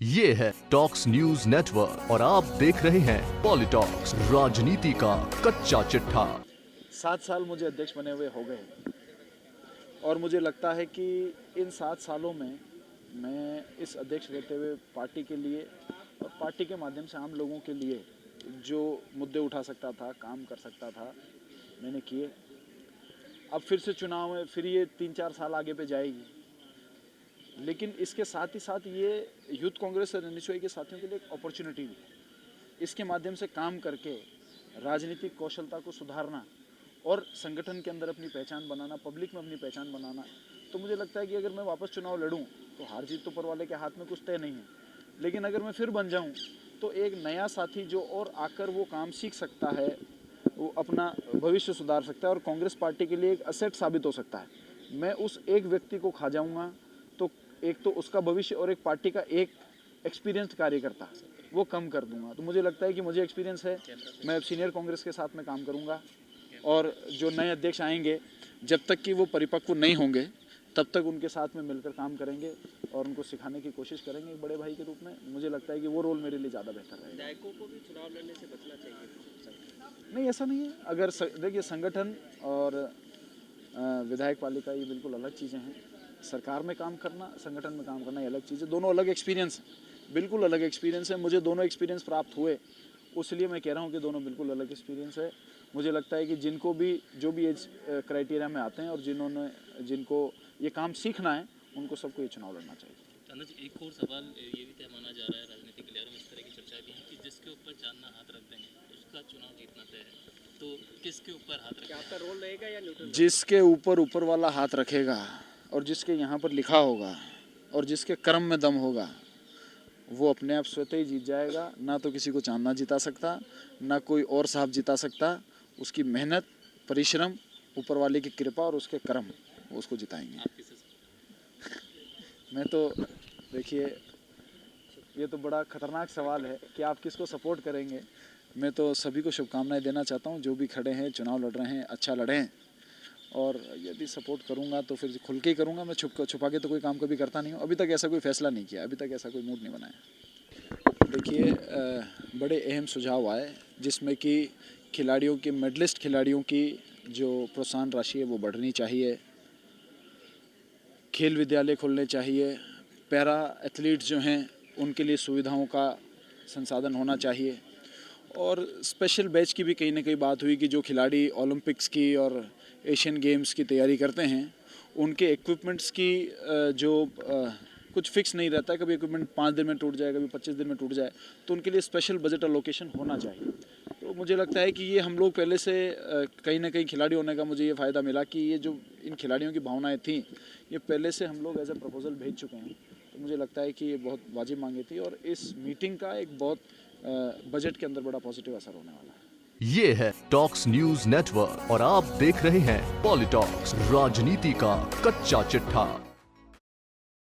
ये है talks news network और आप देख रहे हैं पॉलिटॉक्स, राजनीति का कच्चा चिट्ठा। 7 साल मुझे अध्यक्ष बने हुए हो गए और मुझे लगता है कि इन 7 सालों में मैं इस अध्यक्ष रहते हुए पार्टी के लिए और पार्टी के माध्यम से आम लोगों के लिए जो मुद्दे उठा सकता था, काम कर सकता था, मैंने किए। अब फिर से चुनाव है, फिर ये 3-4 साल आगे पे जाएगी, लेकिन इसके साथ ही साथ ये यूथ कांग्रेस और एनएसयूआई के साथियों के लिए एक अपॉर्चुनिटी भी है। इसके माध्यम से काम करके राजनीतिक कौशलता को सुधारना और संगठन के अंदर अपनी पहचान बनाना, पब्लिक में अपनी पहचान बनाना। तो मुझे लगता है कि अगर मैं वापस चुनाव लड़ूं तो हार जीत तो ऊपर वाले के हाथ में कुछ तय नहीं है, लेकिन अगर मैं फिर बन जाऊं तो एक नया साथी जो और आकर वो काम सीख सकता है, वो अपना भविष्य सुधार सकता है और कांग्रेस पार्टी के लिए एक असेट साबित हो सकता है। मैं उस एक व्यक्ति को खा जाऊंगा तो एक तो उसका भविष्य और एक पार्टी का एक एक्सपीरियंस्ड कार्यकर्ता वो कम कर दूंगा। तो मुझे लगता है कि मुझे एक्सपीरियंस है, मैं अब सीनियर कांग्रेस के साथ में काम करूंगा और जो नए अध्यक्ष आएंगे जब तक कि वो परिपक्व नहीं होंगे तब तक उनके साथ में मिलकर काम करेंगे और उनको सिखाने की कोशिश करेंगे एक बड़े भाई के रूप में। मुझे लगता है कि वो रोल मेरे लिए ज़्यादा बेहतर रहेगा। विधायकों को भी चुनाव लड़ने से बचना चाहिए? नहीं, ऐसा नहीं है। अगर देखिए, संगठन और विधायक पालिका ये बिल्कुल अलग चीज़ें हैं। सरकार में काम करना, संगठन में काम करना ये अलग चीज़ है। दोनों अलग एक्सपीरियंस हैं, बिल्कुल अलग एक्सपीरियंस है। मुझे दोनों एक्सपीरियंस प्राप्त हुए, उसलिए मैं कह रहा हूँ कि दोनों बिल्कुल अलग एक्सपीरियंस है। मुझे लगता है कि जिनको भी जो भी एज क्राइटेरिया में आते हैं और जिनको ये काम सीखना है, उनको सबको ये चुनाव लड़ना चाहिए। अनुज, एक और सवाल ये भी तय माना जा रहा है राजनीतिक गलियारों में, इस तरह की चर्चा भी है कि जिसके ऊपर चांदना हाथ रख देंगे उसका चुनाव जीतना तय है। तो किसके ऊपर हाथ रखेगा? आपका रोल रहेगा या न्यूट्रल? जिसके ऊपर वाला हाथ रखेगा और जिसके यहाँ पर लिखा होगा और जिसके कर्म में दम होगा वो अपने आप स्वतः ही जीत जाएगा। ना तो किसी को चांदना जिता सकता, ना कोई और साहब जिता सकता। उसकी मेहनत, परिश्रम, ऊपर वाले की कृपा और उसके कर्म वो उसको जिताएंगे। मैं तो देखिए, ये तो बड़ा खतरनाक सवाल है कि आप किसको सपोर्ट करेंगे। मैं तो सभी को शुभकामनाएं देना चाहता हूँ, जो भी खड़े हैं, चुनाव लड़ रहे हैं, अच्छा लड़ें। और यदि सपोर्ट करूँगा तो फिर खुल के ही करूँगा। मैं छुपा के तो कोई काम कभी करता नहीं हूँ। अभी तक ऐसा कोई फैसला नहीं किया, अभी तक ऐसा कोई मूड नहीं बनाया। देखिए, बड़े अहम सुझाव आए जिसमें कि खिलाड़ियों की, मेडलिस्ट खिलाड़ियों की जो प्रोत्साहन राशि है वो बढ़नी चाहिए, खेल विद्यालय खोलने चाहिए, पैरा एथलीट्स जो हैं उनके लिए सुविधाओं का संसाधन होना चाहिए और स्पेशल बैच की भी कहीं ना कहीं बात हुई कि जो खिलाड़ी ओलंपिक्स की और एशियन गेम्स की तैयारी करते हैं उनके इक्विपमेंट्स की जो कुछ फिक्स नहीं रहता है, कभी इक्विपमेंट 5 दिन में टूट जाए, कभी 25 दिन में टूट जाए, तो उनके लिए स्पेशल बजट एलोकेशन होना चाहिए। तो मुझे लगता है कि ये हम लोग पहले से कहीं ना कहीं खिलाड़ी होने का मुझे ये फ़ायदा मिला कि ये जो इन खिलाड़ियों की भावनाएं थी ये पहले से हम लोग एज ए प्रपोजल भेज चुके हैं। तो मुझे लगता है कि ये बहुत वाजिब मांगी थी और इस मीटिंग का एक बहुत बजट के अंदर बड़ा पॉजिटिव असर होने वाला है। ये है टॉक्स न्यूज नेटवर्क और आप देख रहे हैं पॉलिटॉक्स, राजनीति का कच्चा चिट्ठा।